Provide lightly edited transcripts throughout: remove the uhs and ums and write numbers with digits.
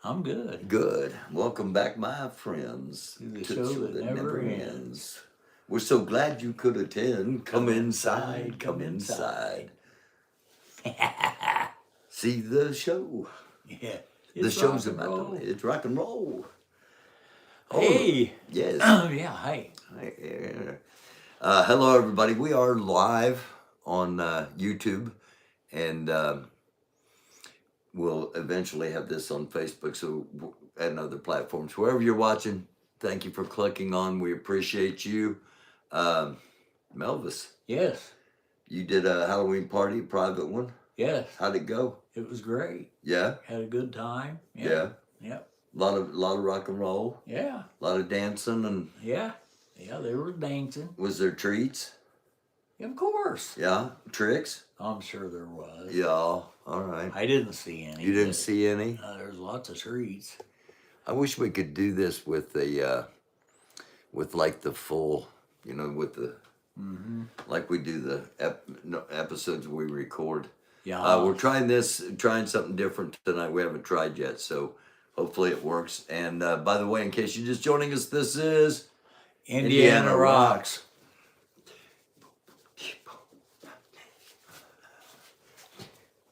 I'm good. Good. Welcome back, my friends, To the to the show show that that never never ends. ends. We're so glad you could attend. Come Come inside, inside, come come inside. inside. See the show. Yeah, The it's rock show's and about to, roll. it's rock and roll. Oh, Hey, yes. yeah, hey. Hello, everybody. We are live on YouTube, and we'll eventually have this on Facebook, and other platforms. Wherever you're watching, thank you for clicking on. We appreciate you. Um, Melvis, Yes, you did a Halloween party, a private one. yes. How'd it go? It was great. Yeah, Had a good time. yeah. Yep, Lot of rock and roll, yeah, a lot of dancing, and yeah. Yeah, they were dancing. was there treats? Of course. Yeah, tricks. I'm sure there was. Yeah, all right. I didn't see any. You didn't but, see any? There's lots of treats. I wish we could do this with with like the full, with the Mm-hmm. like we do the episodes we record. Yeah. We're trying something different tonight. We haven't tried yet, so hopefully it works. And by the way, in case you're just joining us, this is Indiana rocks.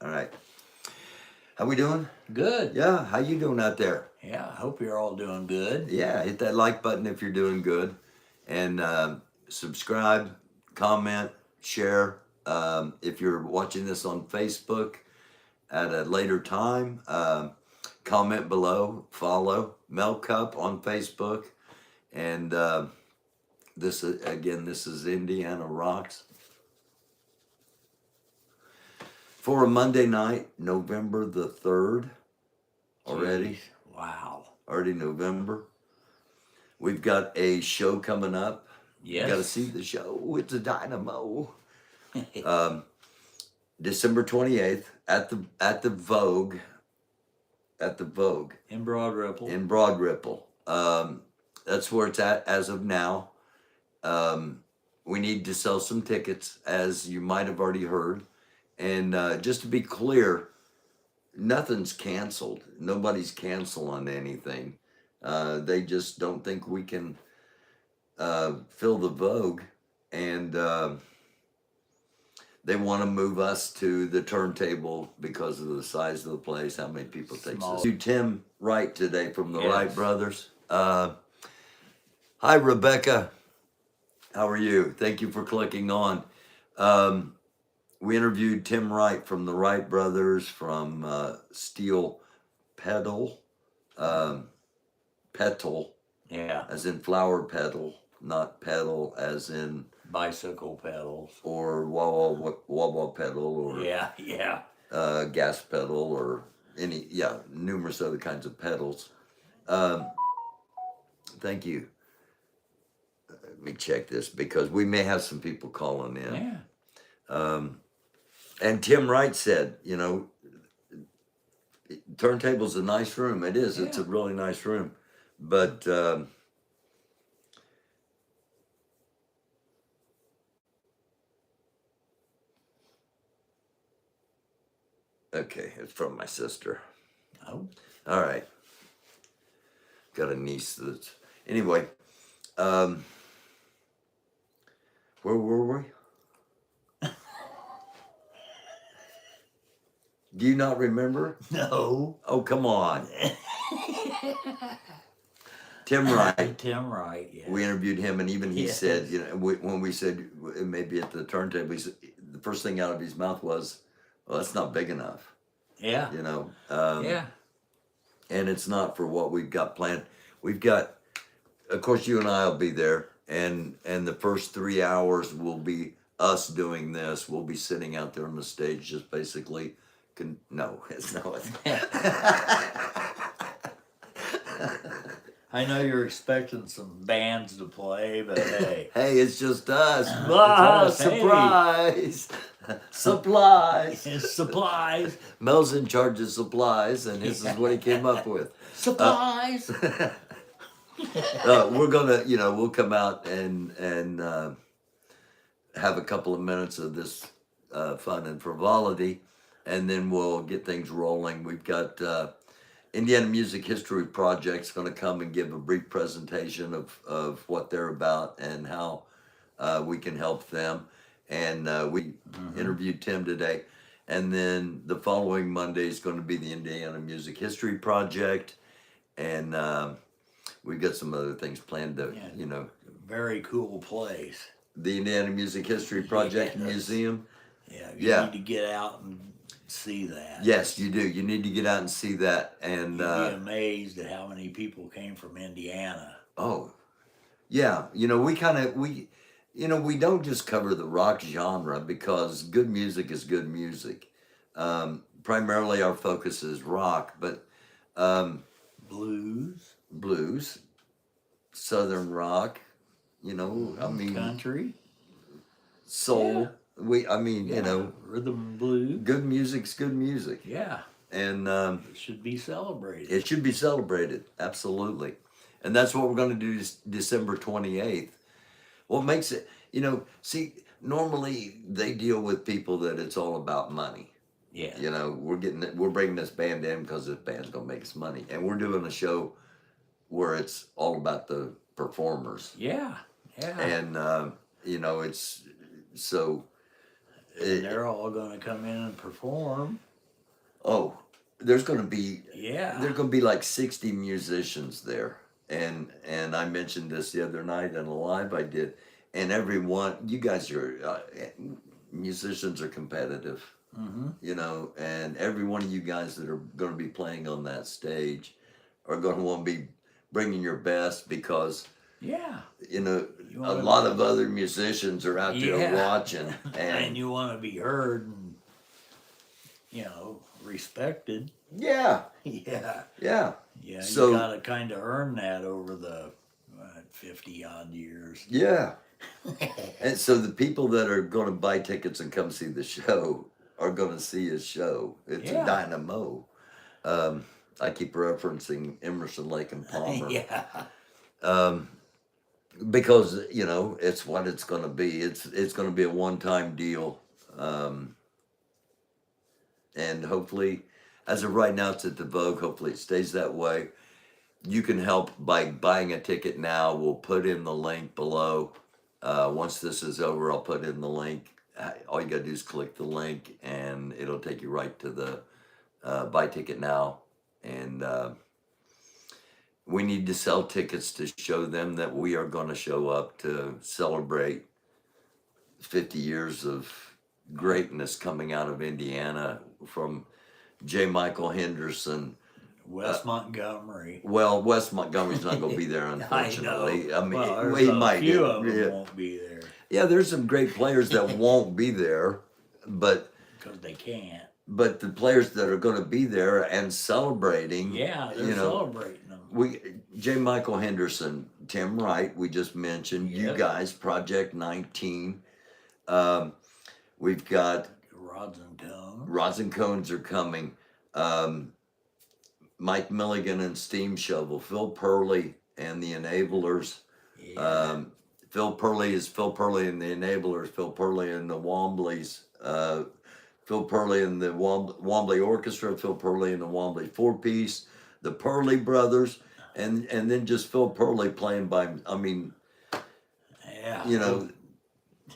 All right, how we doing? Good. Yeah, how you doing out there? Yeah, I hope you're all doing good. Yeah, hit that like button if you're doing good, and subscribe, comment, share. If you're watching this on Facebook at a later time, comment below, follow Mel Cup on Facebook, and this is Indiana Rocks for a Monday night, November the 3rd. Already, Jeez, wow. already November. We've got a show coming up. Yes. Got to see the show. It's a dynamo. December 28th at the Vogue. At the Vogue In Broad Ripple. in Broad Ripple. That's where it's at as of now. We need to sell some tickets, as you might have already heard. And just to be clear, nothing's canceled. Nobody's canceling anything. They just don't think we can fill the Vogue, and they want to move us to the turntable because of the size of the place, how many people takes Small. us. To Tim Wright today from the Yes. Wright Brothers. Hi, Rebecca. How are you? Thank you for clicking on. We interviewed Tim Wright from the Wright Brothers, from Steel Pedal, Petal, Yeah. as in flower petal, not pedal as in, Bicycle pedals. or wah-wah pedal, or Yeah, yeah. gas pedal, or numerous other kinds of pedals. Thank you. Let me check this because we may have some people calling in. Yeah. And Tim Wright said, turntable's a nice room. It is. It's a Yeah. really nice room. But okay, it's from my sister. Oh. All right. Got a niece that's anyway. Where were we? Do you not remember? No. Oh, come on. Tim Wright. Tim Wright, yeah. We interviewed him, and even he Yes. said, when we said it may be at the turntable, the first thing out of his mouth was, "Well, that's not big enough," Yeah. Yeah. Yeah. And it's not for what we've got planned. We've got, of course, you and I will be there, and the first 3 hours will be us doing this. We'll be sitting out there on the stage, just basically. No, it's not. I know you're expecting some bands to play, but hey. Hey, it's just us. us, hey. Surprise! Supplies. It's supplies. Mel's in charge of supplies, and this is what he came up with. Supplies. We're gonna, we'll come out and have a couple of minutes of this fun and frivolity, and then we'll get things rolling. We've got Indiana Music History Project's going to come and give a brief presentation of what they're about and how we can help them. And we interviewed Tim today. And then the following Monday is going to be the Indiana Music History Project. And we've got some other things planned to, Yeah. you know, Very cool place. the Indiana Music History Project Yes. Museum. Yeah, you Yeah. need to get out and see that. Yes, you do. You need to get out and see that. And You'd be amazed at how many people came from Indiana. oh, yeah. You know, we don't just cover the rock genre because good music is good music. Primarily our focus is rock, but Blues, blues, southern rock, you know, I mean, country, soul. I mean, you know, rhythm and blues. good music's good music. Yeah, And it should be celebrated. it should be celebrated, absolutely. And that's what we're going to do December 28th. What makes it, you know, see, normally they deal with people that it's all about money. Yeah, You know, we're bringing this band in because this band's going to make us money. And we're doing a show where it's all about the performers. yeah, yeah. And, you know, it's so. And they're all going to come in and perform. Oh, there's going to be Yeah, there's going to be like 60 musicians there, and I mentioned this the other night in a live I did, and everyone, you guys are musicians are competitive, you know, and every one of you guys that are going to be playing on that stage are going to want to be bringing your best because yeah. you know You a wanna lot of other musicians are out there Yeah. watching, And and you want to be heard and, you know, respected. yeah, Yeah, yeah, yeah. So- You got to kind of earn that over the 50 odd years. yeah. And so the people that are going to buy tickets and come see the show are going to see his show. It's Yeah. a dynamo. I keep referencing Emerson, Lake and Palmer Yeah, because you know it's what it's going to be. It's going to be a one-time deal, and hopefully, as of right now, it's at the Vogue. Hopefully, it stays that way. You can help by buying a ticket now. We'll put in the link below. Once this is over, I'll put in the link. All you gotta do is click the link, and it'll take you right to the buy ticket now. And we need to sell tickets to show them that we are going to show up to celebrate 50 years of greatness coming out of Indiana from J. Michael Henderson. West Montgomery. Well, Wes Montgomery's not going to be there, unfortunately. I mean, well, he there's a might. few of them Yeah. won't be there Yeah, there's some great players that won't be there, but because they can't. the players that are going to be there and celebrating, Yeah, they're you know, celebrating them. J. Michael Henderson, Tim Wright, we just mentioned, you Yep. guys, Project 19. We've got Rods and Cones. Rods and Cones are coming. Mike Milligan and Steam Shovel, Phil Purley and the Enablers. Yeah. Phil Purley is Phil Purley and the Enablers, Phil Purley and the Wombleys, Phil Purley and the Wombly Orchestra, Phil Purley and the Wombly Four Piece, the Purley Brothers, and then just Phil Purley playing by, I mean, Yeah. you know,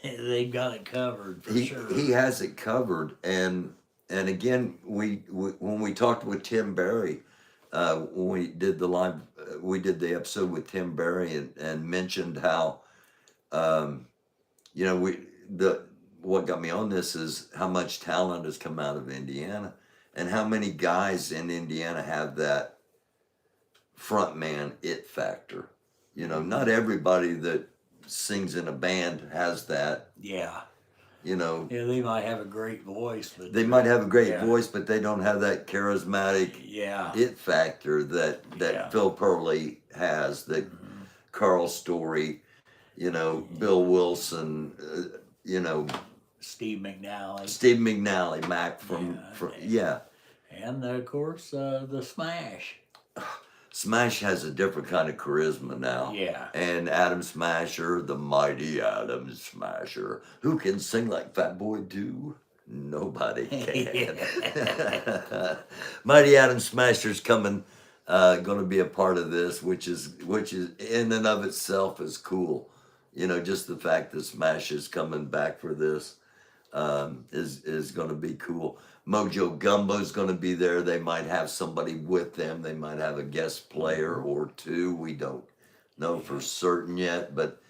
They've got it covered for sure. he has it covered. And again, we when we talked with Tim Barry, when we did the live, we did the episode with Tim Barry and mentioned how, you know, what got me on this is how much talent has come out of Indiana and how many guys in Indiana have that frontman it factor. You know, not everybody that sings in a band has that, Yeah. you know. Yeah, they might have a great voice, but They might have a great Yeah. voice, but they don't have that charismatic yeah. it factor that Yeah. Phil Purley has, that Carl Story, you know, Bill Wilson, you know, Steve McNally. Steve McNally, Mac from Yeah. And of course, the Smash. Smash has a different kind of charisma now. Yeah. And Adam Smasher, the mighty Adam Smasher, who can sing like Fat Boy too. Nobody can. Mighty Atom Smasher's coming, going to be a part of this, which is in and of itself is cool. You know, just the fact that Smash is coming back for this is going to be cool. Mojo Gumbo's going to be there. They might have somebody with them. They might have a guest player or two. We don't know for certain yet, but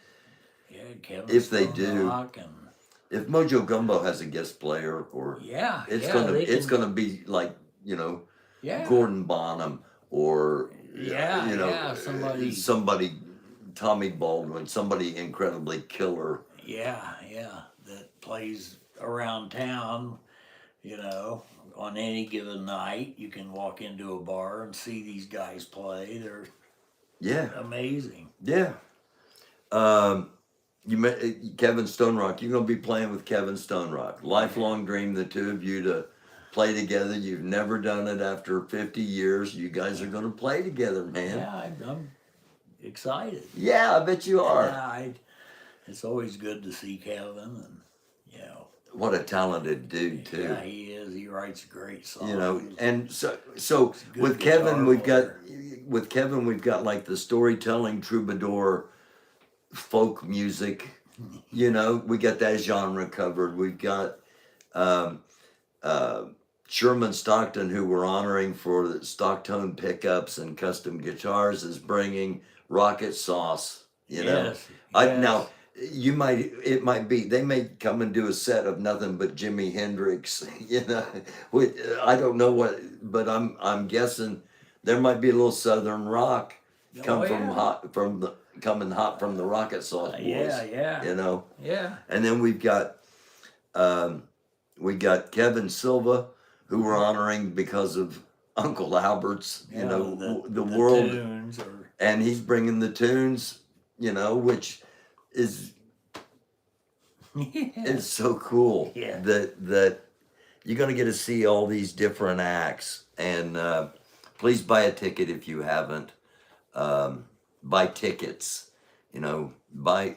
Yeah, Kevin if they Stone do, Rock and if Mojo Gumbo has a guest player, or yeah, it's yeah, gonna they it's can- gonna be like, you know, yeah, Gordon Bonham, or Yeah, you know, yeah, somebody Tommy Baldwin, somebody incredibly killer. yeah, that plays around town. You know, on any given night, you can walk into a bar and see these guys play. They're Yeah, amazing. yeah. You met Kevin Stone Rock. You're gonna be playing with Kevin Stone Rock. Lifelong dream, the two of you to play together. You've never done it after 50 years. You guys are gonna play together, man. Yeah, I'm excited. Yeah, I bet you are. Yeah, it's always good to see Kevin, and you know, What a talented dude too. yeah, he is. He writes great songs. You know, and so good with Kevin guitar we've got like the storytelling troubadour folk music. You know, we got that genre covered. We've got um, Sherman Stockton, who we're honoring for the Stocktone pickups and custom guitars, is bringing Rocket Sauce. You know, Yes, now it might be they may come and do a set of nothing but Jimi Hendrix. You know, I don't know what, but I'm guessing there might be a little Southern rock coming hot from the Rocket Sauce boys. yeah, You know, yeah. and then we got Kevin Silva, who we're honoring because of Uncle Albert's. You know, the world, tunes are, and he's bringing the tunes. You know, which is it's so cool Yeah. that you're gonna get to see all these different acts. And please buy a ticket if you haven't. Buy tickets. You know, buy.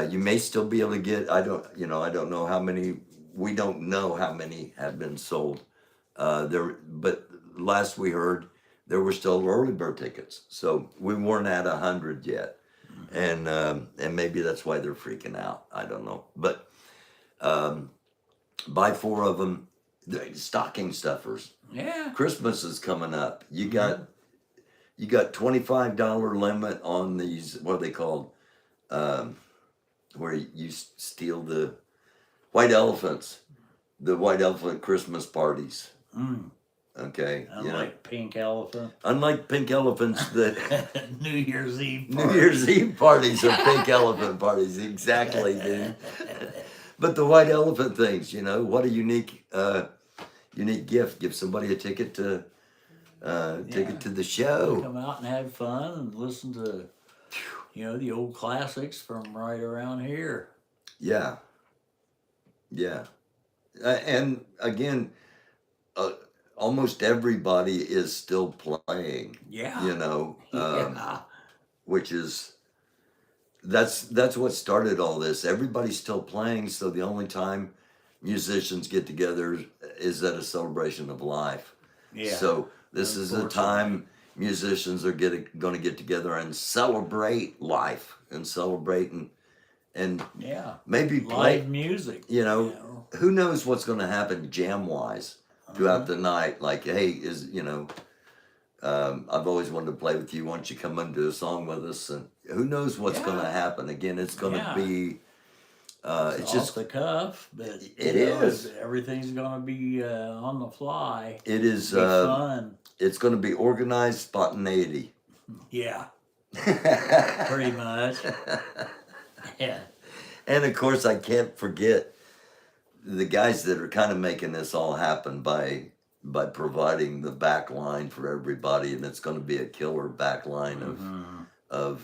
You may still be able to get. I don't know how many. We don't know how many have been sold. But last we heard, there were still early bird tickets. So we weren't at 100 yet, and maybe that's why they're freaking out. I don't know, but buy 4 of them. They're stocking stuffers. yeah. Christmas is coming up. You got $25 limit on these. What are they called? Where you steal the white elephants, the white elephant Christmas parties. Okay, Unlike Pink Elephant, unlike pink elephants, that New Year's Eve. New Year's Eve parties are pink elephant parties. Exactly, dude. But the white elephant things, you know, what a unique gift. Give somebody a ticket to the show. Come out and have fun and listen to, you know, the old classics from right around here. Yeah. Yeah. And again, almost everybody is still playing. Yeah. You know, Yeah. which is that's what started all this. Everybody's still playing, so the only time musicians get together is at a celebration of life. Yeah. So this is a time musicians are going to get together and celebrate life and celebrate and Yeah. maybe play. Live music. You know, who knows what's going to happen jam wise throughout the night? Like, hey, I've always wanted to play with you. Why don't you come and do a song with us? And who knows what's going to happen? Again, it's going to be. It's off just the cuff, but it is. Everything's gonna be on the fly. It is. Be fun. It's going to be organized spontaneity. Yeah. Pretty much. Yeah. And of course, I can't forget the guys that are kind of making this all happen by providing the back line for everybody, and it's going to be a killer back line of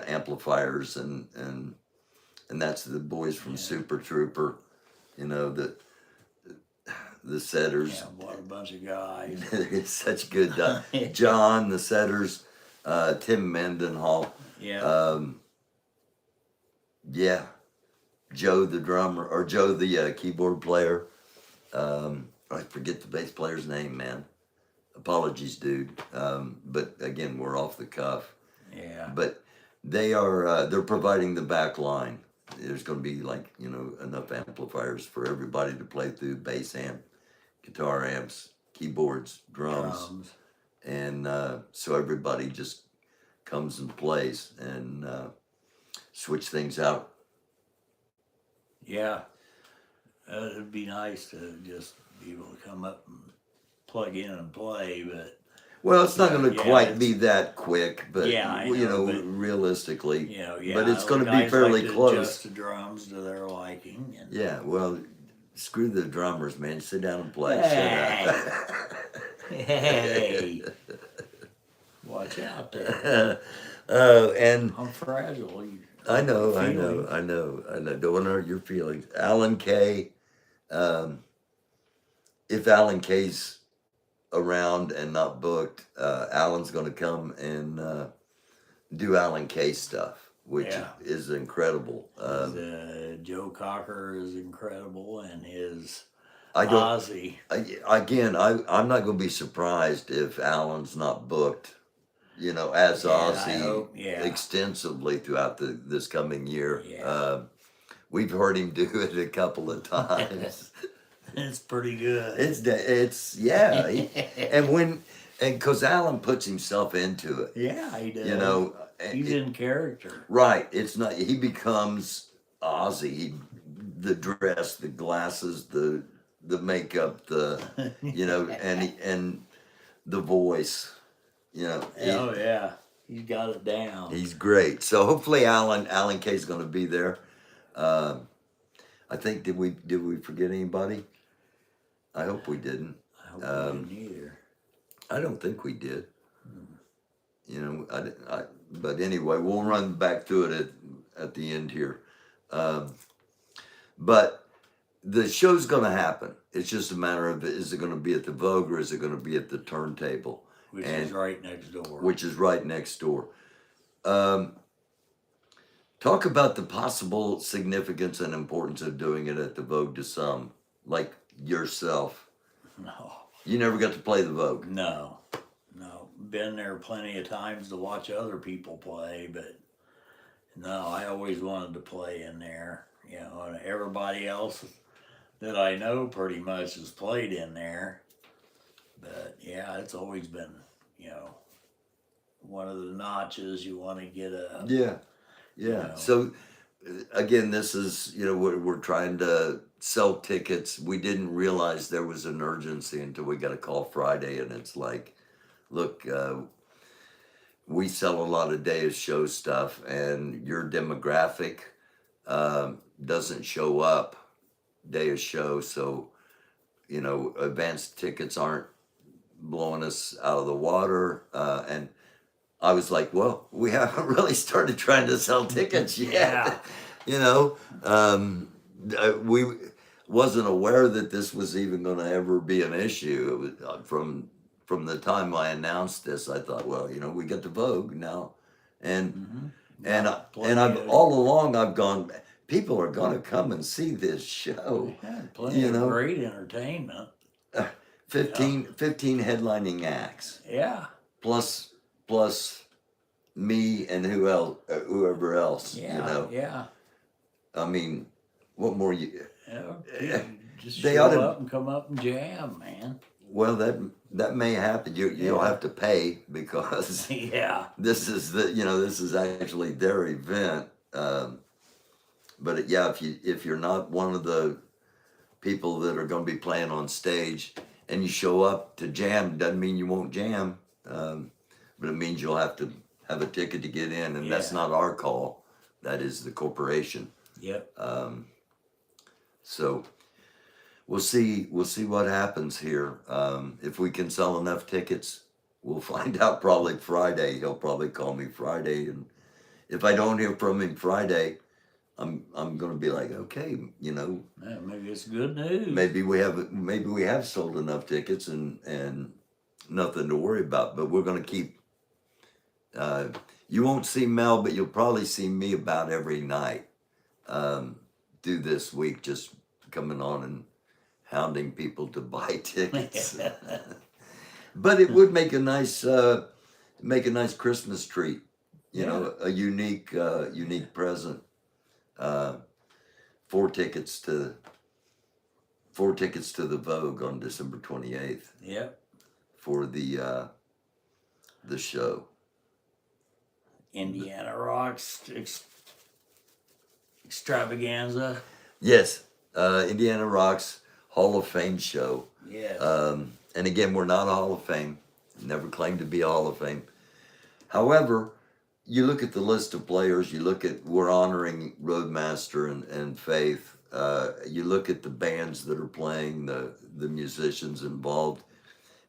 amplifiers and that's the boys from Super Trooper, you know, the setters. Yeah, what a bunch of guys. It's such good. John, the setters, Tim Mendenhall. Yeah. Yeah. Joe the drummer or Joe the keyboard player. I forget the bass player's name, man. Apologies, dude. But again, we're off the cuff. Yeah. But they're providing the back line. There's going to be like enough amplifiers for everybody to play through: bass amp, guitar amps, keyboards, drums. And so everybody just comes and plays and switch things out. Yeah. It'd be nice to just be able to come up and plug in and play, but Well, it's not going to yeah, quite be that quick, but Yeah, I know, but- realistically, yeah. but it's the going to be guys fairly like to close. adjust the drums to their liking. And, Yeah, well, screw the drummers, man. Sit down and play. Hey. Shut up. Hey, watch out there. And I'm fragile. I know. Feelings. Don't hurt your feelings. Alan Kay. If Alan Kay's around and not booked, Alan's going to come and do Alan Kay stuff, which Yeah. is incredible. Joe Cocker is incredible, and his I don't. Ozzy. I'm not going to be surprised if Alan's not booked. As Yeah, I Ozzy hope, yeah. extensively throughout this coming year. Yeah. We've heard him do it a couple of times. It's pretty good. It's and because Alan puts himself into it, Yeah, he does. He's in character. right? It's not he becomes Ozzy. The dress, the glasses, the makeup, and the voice. Oh yeah, he's got it down. He's great. So hopefully Alan Kay's going to be there. I think did we forget anybody? I hope we didn't. I hope we didn't either. I don't think we did. But anyway, we'll run back to it at the end here. But the show's going to happen. It's just a matter of is it going to be at the Vogue or is it going to be at the Turntable? Which is right next door. Which is right next door. Talk about the possible significance and importance of doing it at the Vogue to some, like yourself. No. You never got to play the Vogue. No. Been there plenty of times to watch other people play, but no, I always wanted to play in there. And everybody else that I know pretty much has played in there. But yeah, it's always been, one of the notches you want to get up. Yeah. So again, this is, we're trying to sell tickets. We didn't realize there was an urgency until we got a call Friday, and it's like, look, we sell a lot of day of show stuff, and your demographic doesn't show up day of show. So, advanced tickets aren't blowing us out of the water. And I was like, well, we haven't really started trying to sell tickets yet. We wasn't aware that this was even going to ever be an issue. It was, from the time I announced this, I thought, well, we got the Vogue now, and I've all along I've gone. People are going to come and see this show. Plenty of great entertainment. 15 headlining acts. Yeah. Plus me and whoever else. Yeah. I mean, what more you? Just show up and come up and jam, man. Well, that may happen. You'll have to pay because this is actually their event. But if you're not one of the people that are going to be playing on stage and you show up to jam, doesn't mean you won't jam, but it means you'll have to have a ticket to get in, and that's not our call. That is the corporation. Yep. So we'll see what happens here. If we can sell enough tickets, we'll find out probably Friday. He'll probably call me Friday, and if I don't hear from him Friday, I'm gonna be like, okay, maybe it's good news. Maybe we have sold enough tickets and nothing to worry about. But we're gonna keep. You won't see Mel, but you'll probably see me about every night. do this week, just coming on and hounding people to buy tickets. But it would make a nice Christmas treat, you know, a unique present. Uh, four tickets to the Vogue on December 28th Yep. for the show. Indiana Rocks extravaganza. Yes, Indiana Rocks Hall of Fame show. Yes. And again, we're not a Hall of Fame. Never claimed to be a Hall of Fame. However, you look at the list of players. You look at we're honoring Roadmaster and Faith. You look at the bands that are playing, the musicians involved,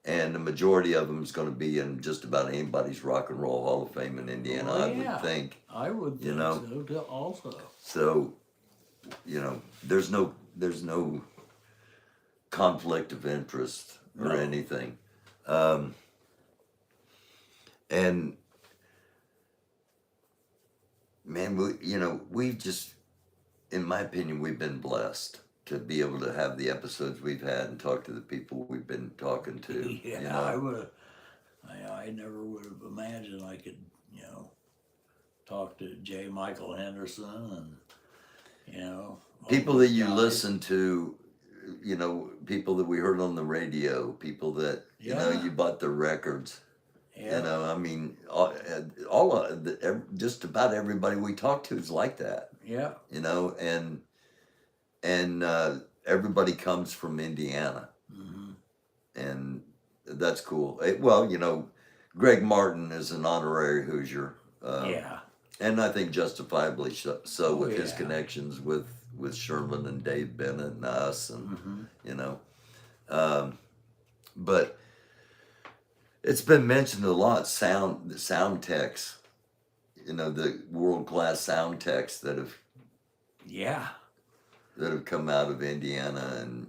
and the majority of them is going to be in just about anybody's Rock and Roll Hall of Fame in Indiana. Oh, I yeah. would think. I would think so too, also. So, you know, there's no conflict of interest or No. anything. And man, we've just, in my opinion, we've been blessed to be able to have the episodes we've had and talk to the people we've been talking to. Yeah, you know? I would. I never would have imagined I could, talk to J. Michael Henderson and, all People those that you guys. listen to, people that we heard on the radio, people that Yeah. you bought their records. Yeah. I mean, just about everybody we talk to is like that. Yeah. And everybody comes from Indiana, Mm-hmm. and that's cool. Well, Greg Martin is an honorary Hoosier. Yeah. And I think justifiably so with his yeah. connections with Sherman and Dave Bennett and us, and Mm-hmm. But it's been mentioned a lot. The sound techs, the world class sound techs that have Yeah. come out of Indiana, and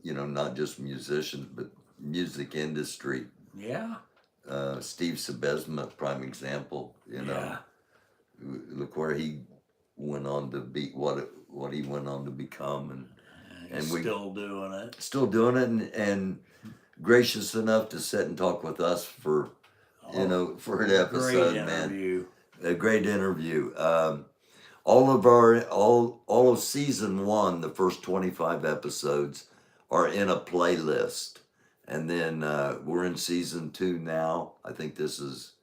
not just musicians but music industry. Yeah. Steve Sebesma, prime example. Yeah. Look where he went on to be, what he went on to become, And we still doing it. still doing it, and gracious enough to sit and talk with us for for an episode, Great man. interview. A great interview. All of season 1, the first 25 episodes are in a playlist, and then we're in season 2 now. I think this is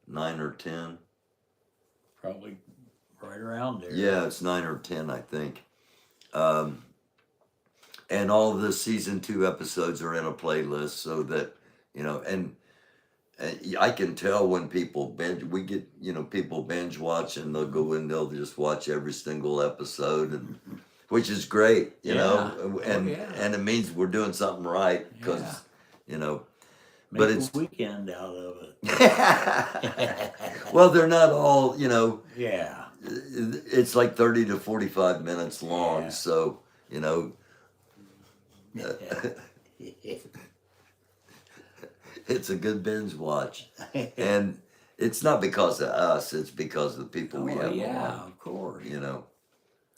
9 or 10. Probably right around there. Yeah, it's 9 or 10, I think. And all of the season 2 episodes are in a playlist, so that and I can tell when people binge. We get people binge watch, and they'll go in, they'll just watch every single episode, and which is great, and and it means we're doing something right, because Make but it's a weekend out of it. well, they're not all Yeah. it's like 30 to 45 minutes long, Yeah. so it's a good binge watch. And it's not because of us, it's because of the people we have yeah, on, of course.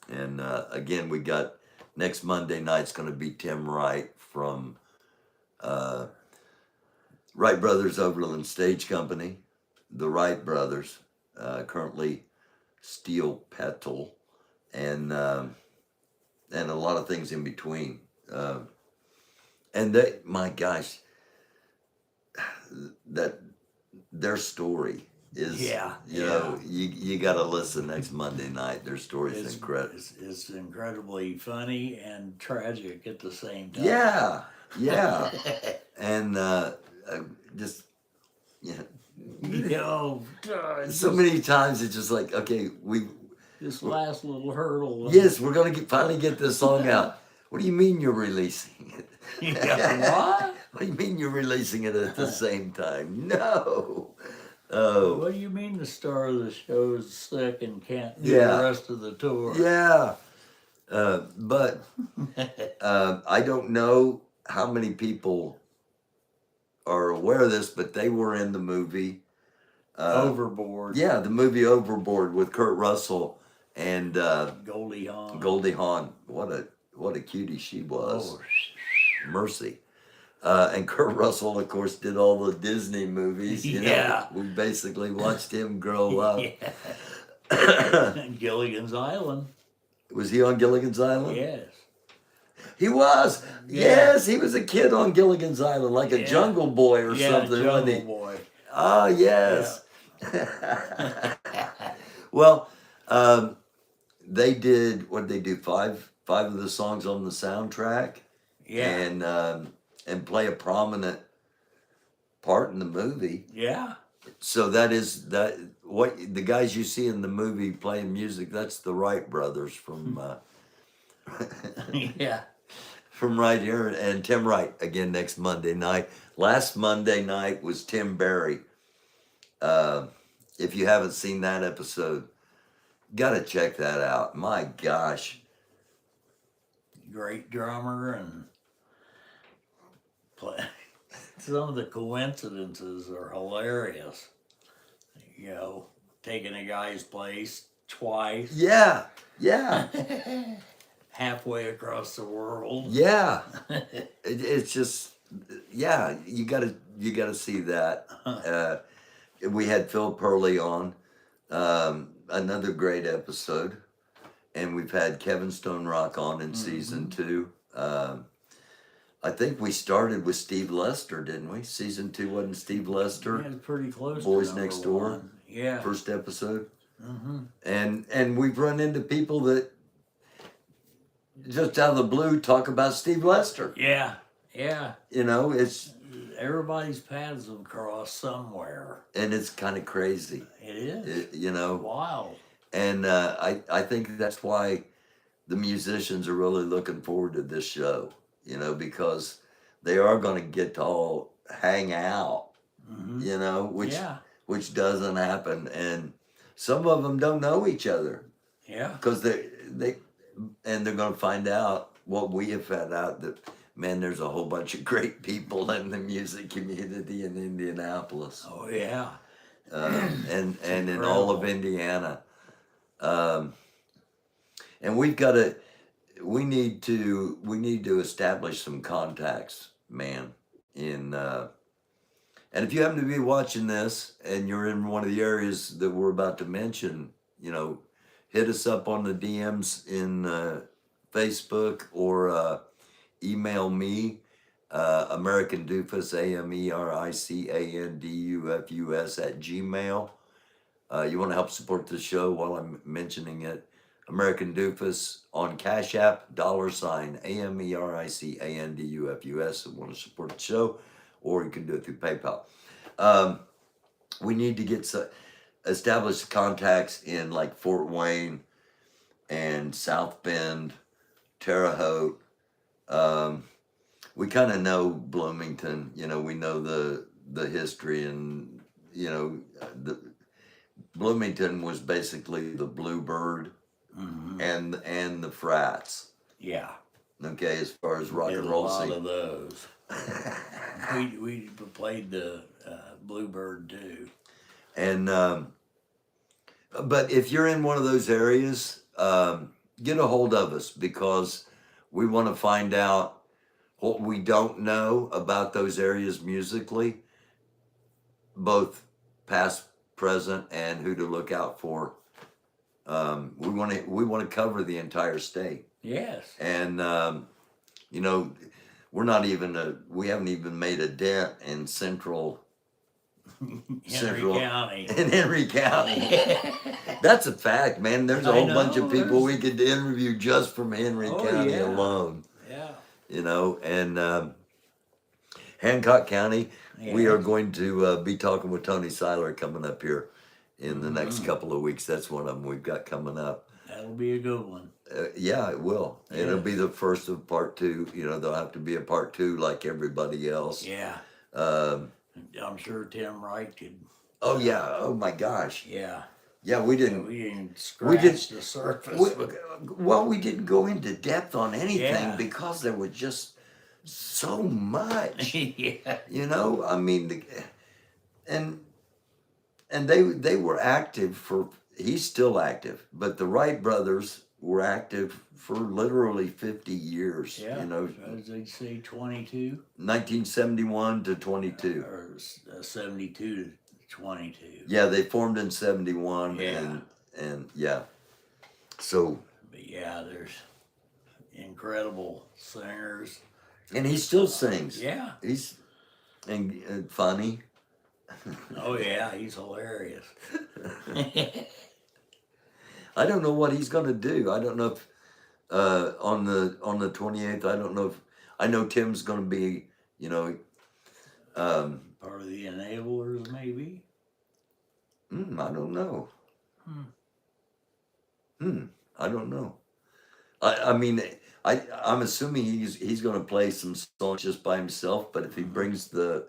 And again, we got next Monday night's going to be Tim Wright from Wright Brothers Overland Stage Company, the Wright Brothers, currently Steel Petal, and a lot of things in between. And they, my gosh, that their story is, you got to listen next Monday night. Their story is incredible. It's incredibly funny and tragic at the same time. Yeah. And just, so many times it's just like, okay, this last little hurdle. yes, we're going to finally get this song out. What do you mean you're releasing it? What? What do you mean you're releasing it at the same time? No. Oh. What do you mean the star of the show is sick and can't do Yeah. the rest of the tour? Yeah. But I don't know how many people are aware of this, but they were in the movie Overboard. Yeah, the movie Overboard with Kurt Russell and Goldie Hawn. Goldie Hawn. What a cutie she was. Oh, Mercy. And Kurt Russell, of course, did all the Disney movies. You Yeah. know, we basically watched him grow up. yeah. And Gilligan's Island. Was he on Gilligan's Island? Yes. He was. Yeah. Yes, he was a kid on Gilligan's Island, like a Yeah. Jungle Boy or Yeah, something, wasn't he? Jungle Boy. Oh, yes. Well, they did, what did they do? Five of the songs on the soundtrack, Yeah. and play a prominent part in the movie. Yeah. So that what the guys you see in the movie playing music, that's the Wright brothers from yeah. from right here, and Tim Wright again next Monday night. Last Monday night was Tim Barry. If you haven't seen that episode, gotta check that out. My gosh. Great drummer and play. Some of the coincidences are hilarious. You know, taking a guy's place twice, Yeah. halfway across the world. Yeah. It's just, yeah, you gotta see that. We had Phil Purley on, another great episode, and we've had Kevin Stone Rock on in season 2. I think we started with Steve Lester, didn't we? Season 2 wasn't Steve Lester, Yeah, it's pretty close. Boys to Next number Door. one. Yeah. first episode, Mm-hmm. and we've run into people that just out of the blue talk about Steve Lester. Yeah. Yeah. You know, it's Everybody's paths have crossed somewhere. and it's kind of crazy. It is. You know, Wild. and I think that's why the musicians are really looking forward to this show. You know, because they are going to get to all hang out. Mm-hmm. You know, Yeah. which doesn't happen, and some of them don't know each other Yeah. because they're going to find out what we have found out, that man, there's a whole bunch of great people in the music community in Indianapolis. Oh yeah. And in all of Indiana. And we need to establish some contacts, man. And if you happen to be watching this and you're in one of the areas that we're about to mention, you know, hit us up on the DMs in Facebook, or email me, American Doofus, AmericandUfus @gmail. You want to help support the show while I'm mentioning it. American Doofus on Cash App, $, AmericandUfus. Want to support the show, or you can do it through PayPal. We need to get established contacts in like Fort Wayne and South Bend, Terre Haute. We kind of know Bloomington. You know, we know the history, and you know, Bloomington was basically the Bluebird. Mm-hmm. and the frats. Yeah. Okay, as far as rock Did and a roll lot scene. of those. we played the Bluebird too. And but if you're in one of those areas, get a hold of us, because we want to find out what we don't know about those areas musically, both past, present, and who to look out for. We want to cover the entire state. Yes. And you know, we haven't even made a dent in County. in Henry County. That's a fact, man. There's a whole bunch of people we could interview just from Henry County alone. Yeah. You know, and Hancock County, we are going to be talking with Tony Seiler coming up here in the next couple of weeks. That's one of them we've got coming up. That'll be a good one. Yeah, it will. Yeah. It'll be the first of part 2. You know, there'll have to be a part 2 like everybody else. Yeah. I'm sure Tim Wright could. Oh yeah. Oh my gosh. Yeah. Yeah, we didn't. We didn't scratch the surface. We didn't go into depth on anything, Yeah. because there was just so much. Yeah. You know, I mean, and they were active for he's still active, but the Wright brothers were active for literally 50 years. Yeah. You know, As they say, 22 1971 to 22. or 72 to 22. Yeah, they formed in 71, Yeah. and yeah. So, But yeah, there's incredible singers. and he still sings. Yeah. He's and funny. Oh yeah, he's hilarious. I don't know what he's gonna do. I don't know if on the 28th. I don't know if I know Tim's gonna be. You know, Part of the enablers, maybe. I don't know. Hmm. I don't know. I mean, I'm assuming he's gonna play some songs just by himself. But if he brings the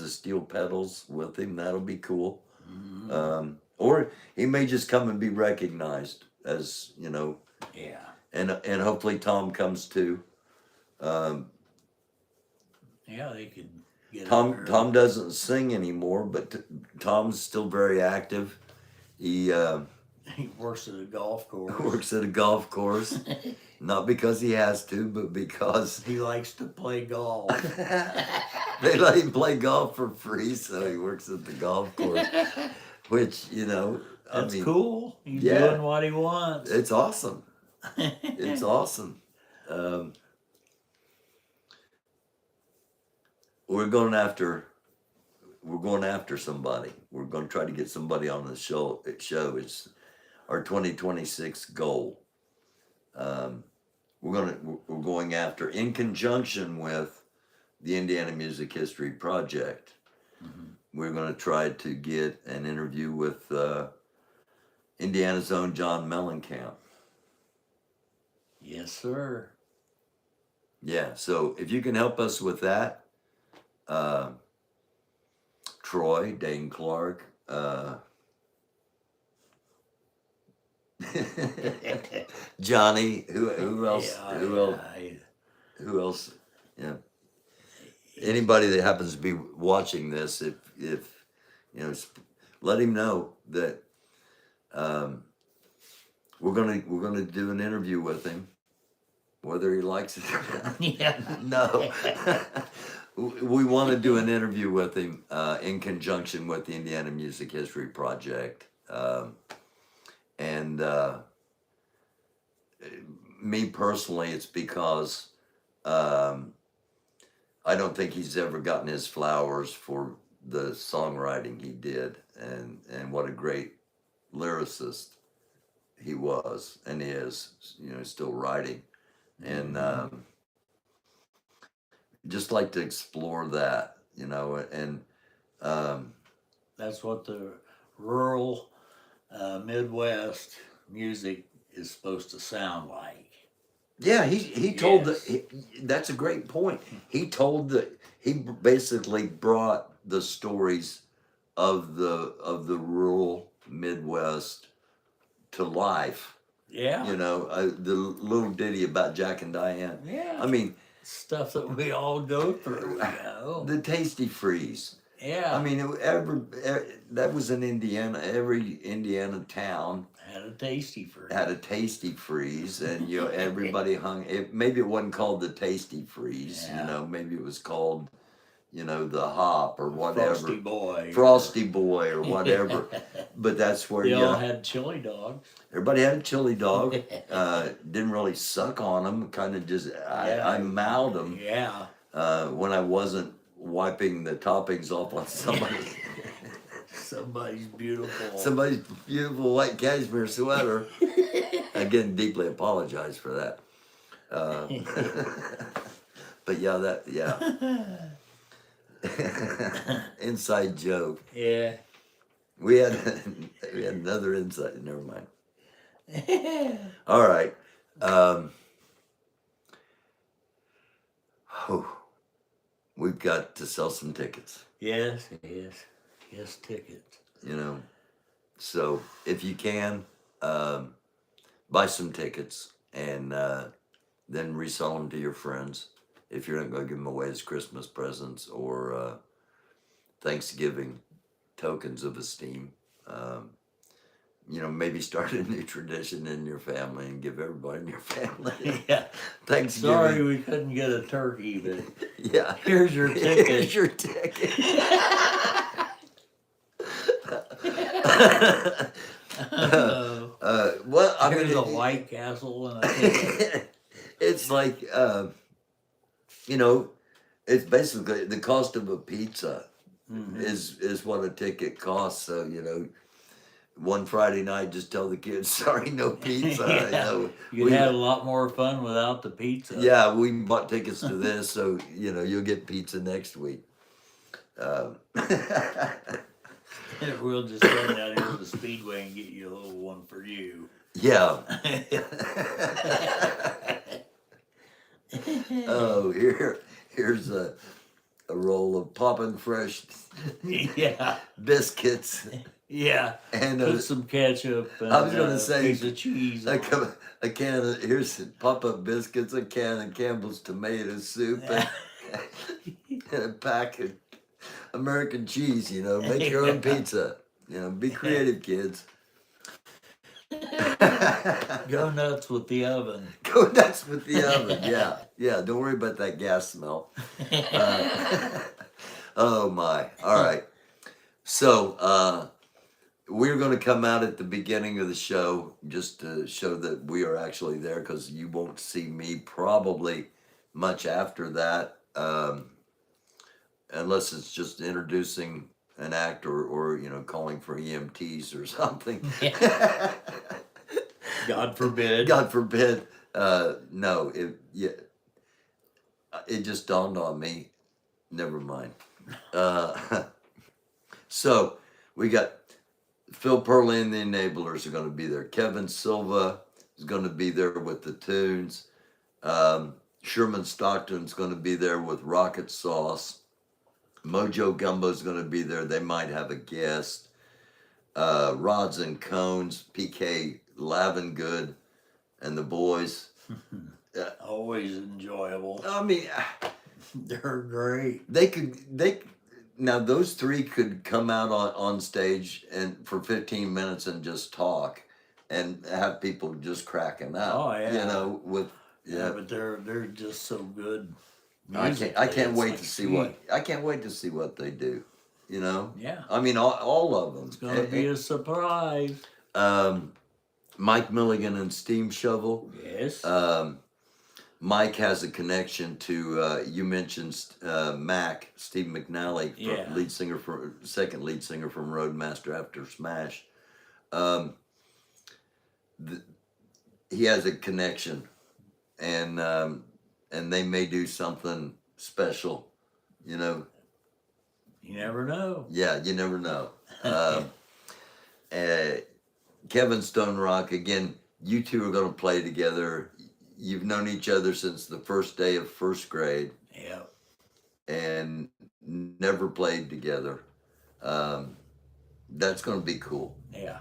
steel pedals with him, that'll be cool. Mhm. Or he may just come and be recognized as Yeah. and hopefully Tom comes too. Um, Yeah, they could get up there. Tom doesn't sing anymore, but Tom's still very active. He He works at a golf course. works at a golf course, not because he has to, but because He likes to play golf. they let him play golf for free, so he works at the golf course. Which That's I mean, cool. He's yeah. doing what he wants. It's awesome. It's awesome. We're going after somebody. We're going to try to get somebody on the show. It's our 2026 goal. We're going after, in conjunction with the Indiana Music History Project. We're going to try to get an interview with Indiana's own John Mellencamp. Yes, sir. Yeah, so if you can help us with that, Troy, Dane Clark, Johnny, who else? Yeah, Who else? Who else? Yeah. Anybody that happens to be watching this, if let him know that we're gonna do an interview with him, whether he likes it or not. Yeah. No. We want to do an interview with him in conjunction with the Indiana Music History Project. And me personally, it's because I don't think he's ever gotten his flowers for the songwriting he did, and what a great lyricist he was and is, still writing. And just like to explore that, and That's what the rural Midwest music is supposed to sound like. yeah, he told Yes. that's a great point. He basically brought the stories of the rural Midwest to life. Yeah. The little ditty about Jack and Diane. Yeah. I mean, Stuff that we all go through, the Tasty Freeze. Yeah. I mean, that was in Indiana. Every Indiana town had a tasty for had a Tasty Freeze, and everybody hung. Maybe it wasn't called the Tasty Freeze. Yeah. Maybe it was called, the Hop or whatever. Frosty Boy or whatever. But that's where they all had chili dogs. everybody had a chili dog. Didn't really suck on them. Kind of just I mouthed them. Yeah. When I wasn't wiping the toppings off on somebody. Somebody's beautiful. Somebody's beautiful white cashmere sweater. Again, deeply apologize for that. But yeah. Inside joke. Yeah. We had another inside. Never mind. All right. We've got to sell some tickets. Yes, tickets. So if you can, buy some tickets and then resell them to your friends. If you're not going to give them away as Christmas presents or Thanksgiving tokens of esteem, maybe start a new tradition in your family and give everybody in your family Yeah. Thanksgiving. Sorry we couldn't get a turkey, but Yeah. here's your ticket. Here's your ticket. Well, I Here's mean, a White Castle and a ticket. it's like, you know, it's basically the cost of a pizza Mhm. is what a ticket costs. So, one Friday night, just tell the kids, sorry, no pizza. Yeah. You'd we, have a lot more fun without the pizza. yeah, we bought tickets to this, so, you'll get pizza next week. We'll just run down here to the Speedway and get you a little one for you. Yeah. Oh, here's a roll of poppin' fresh Yeah. biscuits Yeah. and Put some ketchup and I was gonna say, piece of cheese on it. a can of here's pop-up biscuits, a can of Campbell's tomato soup, and a pack of American cheese. Make your own pizza. Be creative, kids. Go nuts with the oven. Go nuts with the oven. Yeah. Don't worry about that gas smell. Oh my. All right. So we're going to come out at the beginning of the show just to show that we are actually there, because you won't see me probably much after that, unless it's just introducing an act or calling for EMTs or something. God forbid. God forbid. No, it just dawned on me. Never mind. So we got Phil Purley and the Enablers are going to be there. Kevin Silva is going to be there with the tunes. Sherman Stockton's going to be there with Rocket Sauce. Mojo Gumbo's going to be there. They might have a guest. Rods and Cones, PK Lavengood, and the boys. Always enjoyable. I mean, They're great. Now those three could come out on stage and for 15 minutes and just talk and have people just cracking up. Oh, yeah. Yeah. But they're just so good. I can't musically. wait It's to like see I can't wait to see what they do. Yeah. I mean, all of them. It's gonna be a surprise. Mike Milligan and Steam Shovel. Yes. Mike has a connection to you mentioned Mac Steve McNally, Yeah. second lead singer from Roadmaster after Smash. He has a connection, and they may do something special. You never know. Yeah, you never know. Kevin Stone Rock, again, you two are going to play together. You've known each other since the first day of first grade. Yeah. And never played together. That's going to be cool. Yeah.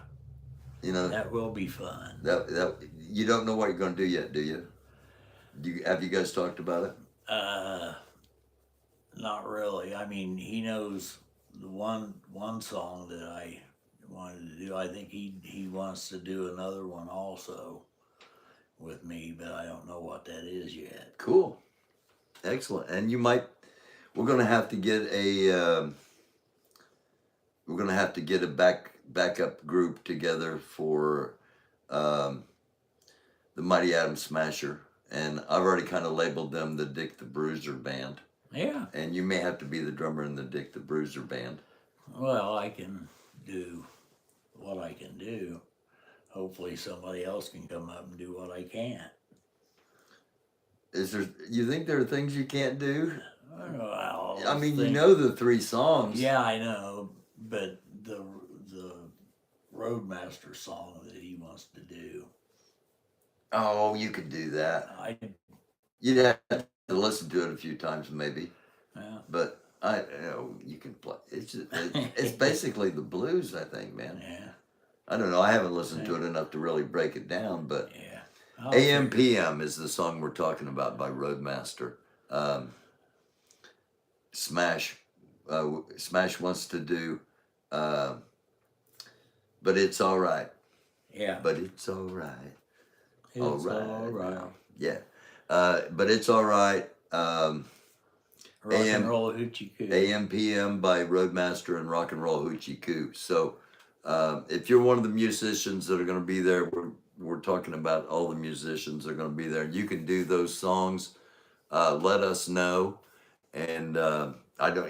That will be fun. That you don't know what you're going to do yet, do you? Have you guys talked about it? Not really. I mean, he knows the one song that I wanted to do. I think he wants to do another one also with me, but I don't know what that is yet. Cool. Excellent. And we're going to have to get a backup group together for the Mighty Atom Smasher, and I've already kind of labeled them the Dick the Bruiser Band. Yeah. And you may have to be the drummer in the Dick the Bruiser Band. Well, I can do what I can do. Hopefully somebody else can come up and do what I can't. You think there are things you can't do? Well, I mean, you know the three songs. Yeah, I know, but the Roadmaster song that he wants to do. Oh, you could do that. You'd have to listen to it a few times, maybe. Yeah. But you can play. It's basically the blues, I think, man. Yeah. I don't know. I haven't listened to it enough to really break it down, but Yeah. AM PM is the song we're talking about by Roadmaster. Smash wants to do, but it's all right. Yeah. but it's all right. It's All right. all right. now. Yeah. But it's all right. Rock and AM roll hoochie coo. AM PM by Roadmaster and Rock and Roll Hoochie Coo. So if you're one of the musicians that are going to be there, we're talking about all the musicians that are going to be there. You can do those songs. Let us know. And I don't,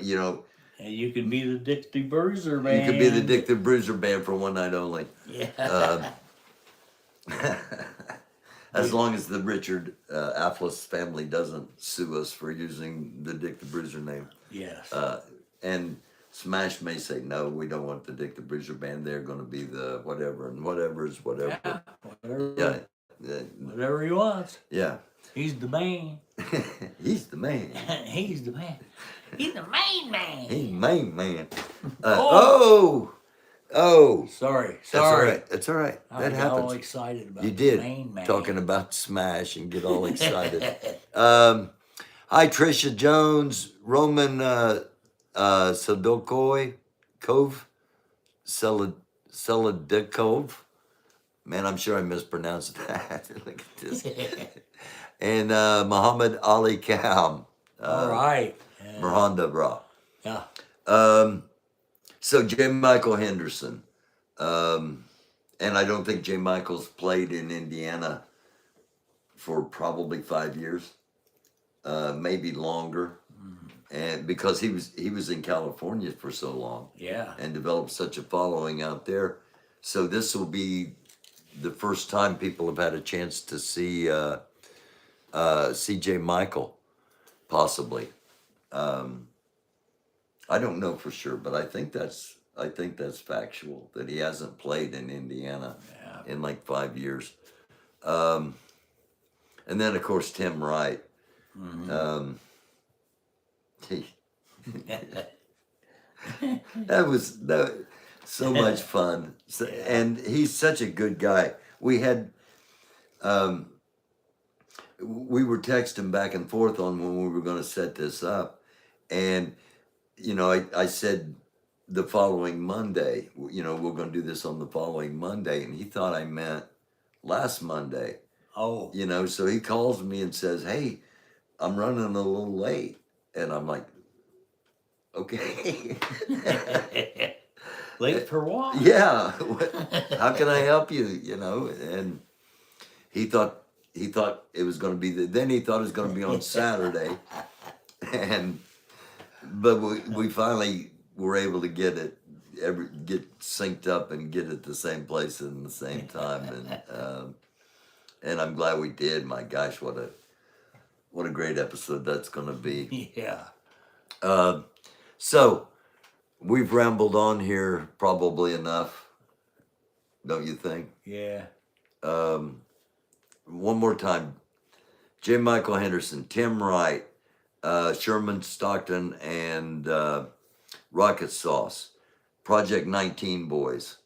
And you could be the Dixie Bruiser Band. you could be the Dick the Bruiser Band for one night only. Yeah. As long as the Richard Afflis family doesn't sue us for using the Dick the Bruiser name. Yes. And Smash may say, no, we don't want the Dick the Bruiser Band. They're going to be the whatever, and whatever is whatever. Yeah. Whatever. Yeah. Whatever he wants. Yeah. He's the man. He's the man. He's the man. He's the main man. He's the main man. Oh. Oh. Sorry. That's all right. That's all right. I That got all happens. excited about You the did. main man. Talking about Smash and get all excited. Hi, Trisha Jones, Roman Sadokoi Cove, Seladikov. Man, I'm sure I mispronounced that. Look at this. And Muhammad Ali Kham. All right. Yeah. Miranda Bra. Yeah. So J. Michael Henderson. And I don't think J. Michael's played in Indiana for probably 5 years, maybe longer. And because he was in California for so long Yeah. and developed such a following out there. So this will be the first time people have had a chance to see J. Michael, possibly. I don't know for sure, but I think that's factual that he hasn't played in Indiana in like 5 years. And then of course Tim Wright. That was so much fun. So, and he's such a good guy. We had we were texting back and forth on when we were going to set this up, and I said the following Monday, we're going to do this on the following Monday, and he thought I meant last Monday. Oh. So he calls me and says, "Hey, I'm running a little late," and I'm like, "Okay." Late for what? Yeah. How can I help you? And he thought it was going to be then he thought it was going to be on Saturday, but we finally were able to get synced up and get it the same place and the same time, and I'm glad we did. My gosh, what a great episode that's going to be. Yeah. So we've rambled on here probably enough, don't you think? Yeah. One more time. J. Michael Henderson, Tim Wright, Sherman Stockton, and Rocket Sauce, Project 19 Boys,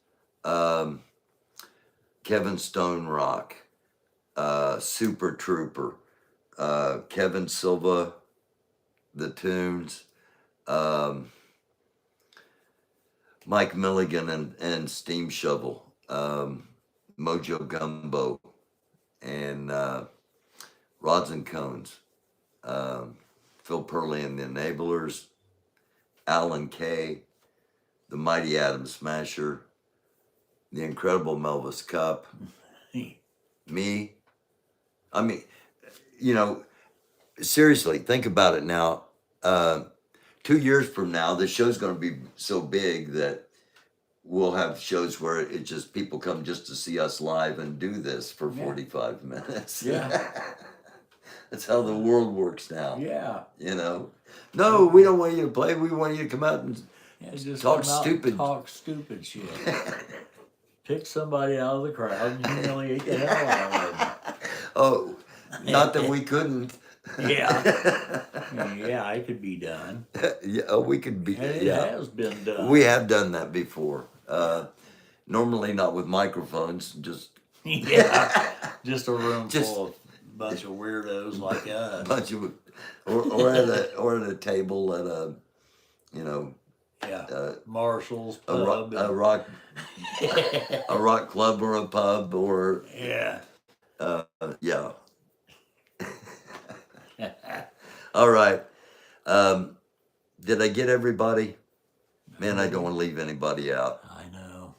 Kevin Stone Rock, Super Trooper, Kevin Silva, The Tunes, Mike Milligan and Steam Shovel, Mojo Gumbo, and Rods and Cones, Phil Purley and the Enablers, Alan Kay, the Mighty Atom Smasher, the Incredible Melvis Cup, me. I mean, seriously, think about it now. 2 years from now, the show's going to be so big that we'll have shows where it just people come just to see us live and do this for 45 minutes. Yeah. That's how the world works now. Yeah. No, we don't want you to play. We want you to come out and Just talk come out and stupid. Talk stupid shit. Pick somebody out of the crowd and humiliate the hell out of them. Oh, not that we couldn't. Yeah. Yeah, it could be done. Yeah, we could be. And it Yeah, has been done. we have done that before. Normally not with microphones, just Yeah. Just a room Just- full of bunch of weirdos like us. bunch of, or at a table at a, Yeah. Marshall's a Pub. rock club or a pub or Yeah. yeah. All right. Did I get everybody? Man, I don't want to leave anybody out. I know.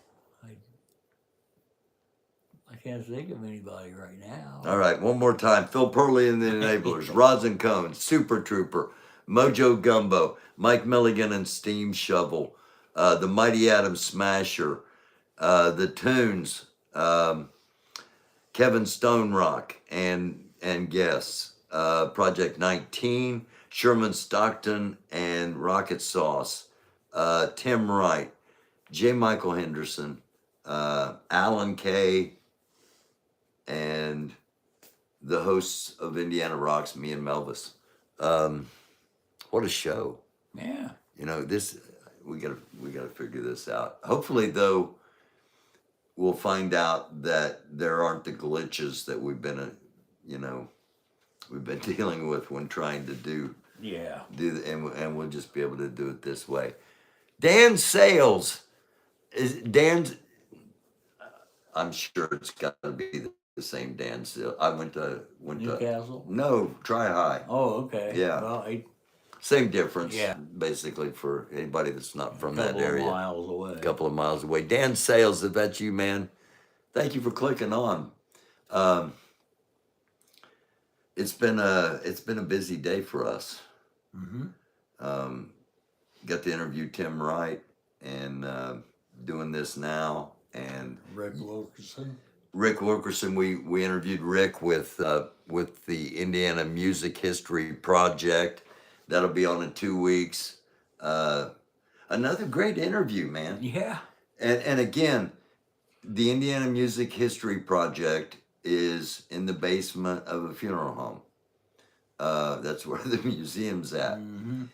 I can't think of anybody right now. All right, one more time. Phil Purley and the Enablers, Rods and Cones, Super Trooper, Mojo Gumbo, Mike Milligan and Steam Shovel, the Mighty Atom Smasher, the Tunes, Kevin Stone Rock and guests, Project 19, Sherman Stockton and Rocket Sauce, Tim Wright, J. Michael Henderson, Alan Kay, and the hosts of Indiana Rocks, me and Melvis. What a show! Yeah. You know, this we gotta figure this out. Hopefully, though, we'll find out that there aren't the glitches that we've been dealing with when trying to do and we'll just be able to do it this way. Dan Sales Dan's. I'm sure it's got to be the same Dan Sales. I went to Newcastle? No, Try High. Oh, okay. Yeah. Well, Same difference. Yeah. Basically, for anybody that's not from a that couple area. of miles away. A couple of miles away. Dan Sales, if that's you, man, thank you for clicking on. It's been a busy day for us. Mm-hmm. Got to interview Tim Wright and doing this now, and Rick Wilkerson. Rick Wilkerson. We interviewed Rick with the Indiana Music History Project. That'll be on in 2 weeks. Another great interview, man. Yeah. And again, the Indiana Music History Project is in the basement of a funeral home. That's where the museum's at. Mm-hmm.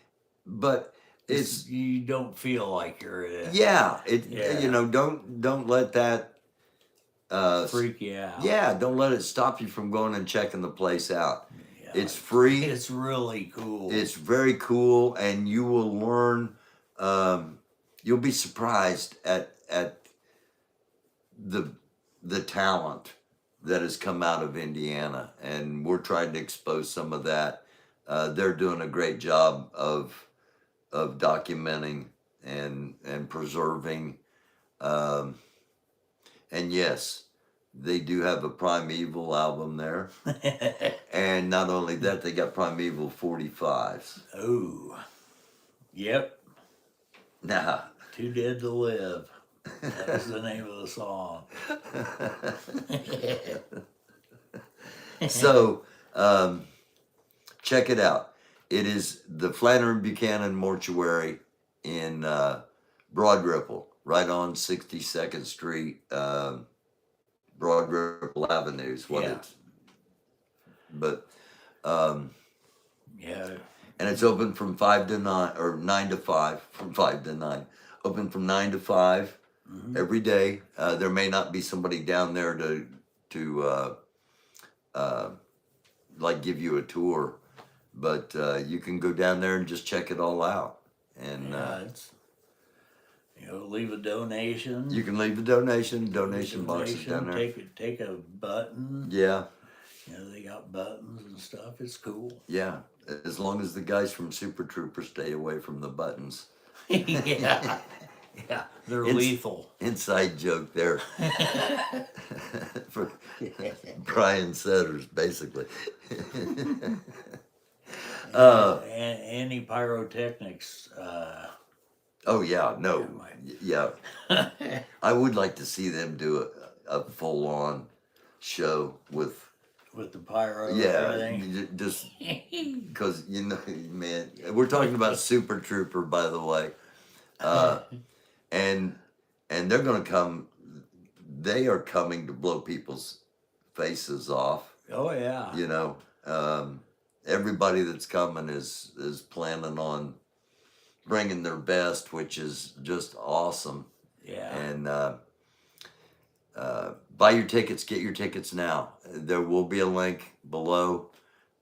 But it's you don't feel like you're in. yeah. Yeah. You know, don't let that freak you out. Yeah, don't let it stop you from going and checking the place out. Yeah. It's free. It's really cool. It's very cool, and you will learn. You'll be surprised at the talent that has come out of Indiana, and we're trying to expose some of that. They're doing a great job of documenting and preserving. And yes, they do have a Primeval album there. And not only that, they got Primeval 45s. Oh. Yep. Nah. Too Dead to Live. That's the name of the song. So, check it out. It is the Flannery Buchanan Mortuary in Broad Ripple, right on 62nd Street, Broad Ripple Avenue is what it's. But, yeah. And it's open from 5 to 9, or 9 to 5, from 5 to 9. Open from 9 to 5 every day. There may not be somebody down there to like give you a tour, but you can go down there and just check it all out. And it's, leave a donation. You can leave a donation boxes down there. Take a button. Yeah. They got buttons and stuff. It's cool. Yeah, as long as the guys from Super Trooper stay away from the buttons. Yeah. Yeah, they're lethal. Inside joke there. For Brian Setters, basically. Any pyrotechnics. Oh, yeah, no. Yeah. I would like to see them do a full-on show with the pyro and yeah, everything. just because, man, we're talking about Super Trooper, by the way. And they're going to come, they are coming to blow people's faces off. Oh, yeah. Everybody that's coming is planning on bringing their best, which is just awesome. Yeah. And buy your tickets, get your tickets now. There will be a link below,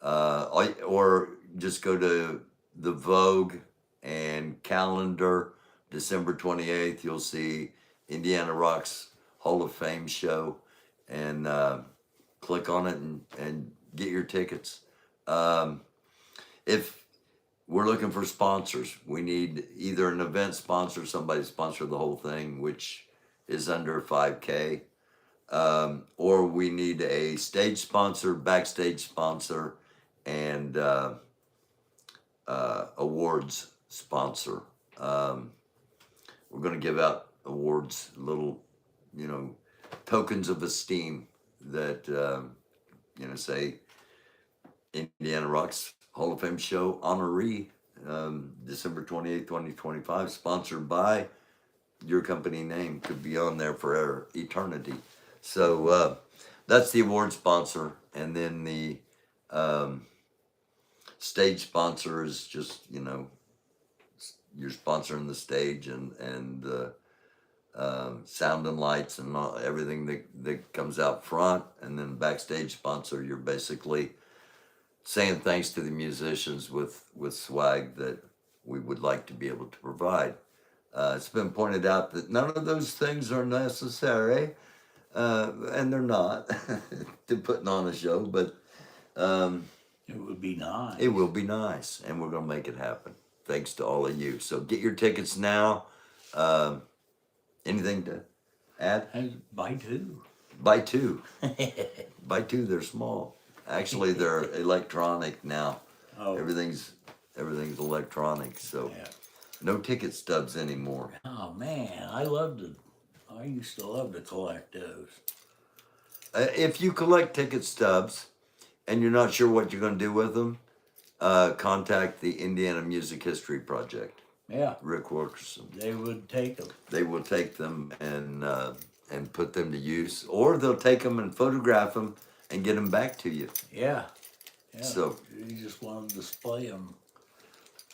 or just go to the Vogue and calendar December 28th, you'll see Indiana Rocks Hall of Fame show, and click on it and get your tickets. If we're looking for sponsors, we need either an event sponsor, somebody to sponsor the whole thing, which is under 5K, or we need a stage sponsor, backstage sponsor, and awards sponsor. We're going to give out awards, little, tokens of esteem that, say Indiana Rocks Hall of Fame show honoree, December 28th, 2025, sponsored by your company name, could be on there for eternity. So that's the award sponsor. And then the stage sponsor is just, you're sponsoring the stage and sound and lights and everything that comes out front. And then backstage sponsor, you're basically saying thanks to the musicians with swag that we would like to be able to provide. It's been pointed out that none of those things are necessary, and they're not, to putting on a show, but It would be nice. it will be nice, and we're going to make it happen. Thanks to all of you. So get your tickets now. Anything to add? Hey, buy two. Buy two. Buy two, they're small. Actually, they're electronic now. Oh, Everything's electronic, so yeah. no ticket stubs anymore. Oh man, I used to love to collect those. If you collect ticket stubs and you're not sure what you're going to do with them, contact the Indiana Music History Project. Yeah, Rick Wilkerson. they would take them. They will take them and put them to use, or they'll take them and photograph them and get them back to you. Yeah. Yeah. So you just want to display them,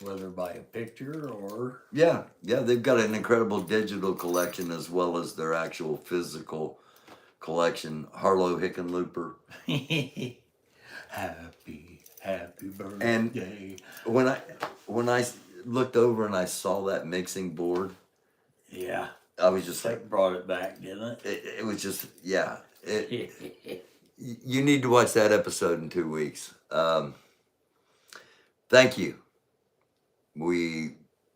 whether by a picture or yeah, they've got an incredible digital collection as well as their actual physical collection. Harlow Hickenlooper. happy birthday. When I looked over and I saw that mixing board, Yeah, I was just like, that brought it back, didn't it was just, yeah. it? You need to watch that episode in 2 weeks. Thank you. We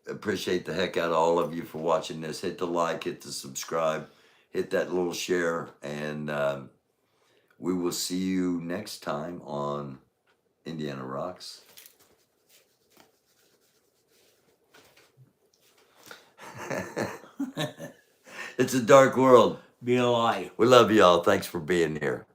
appreciate the heck out of all of you for watching this. Hit the like, hit the subscribe, hit that little share, and we will see you next time on Indiana Rocks. It's a dark world. Be alive. We love y'all. Thanks for being here.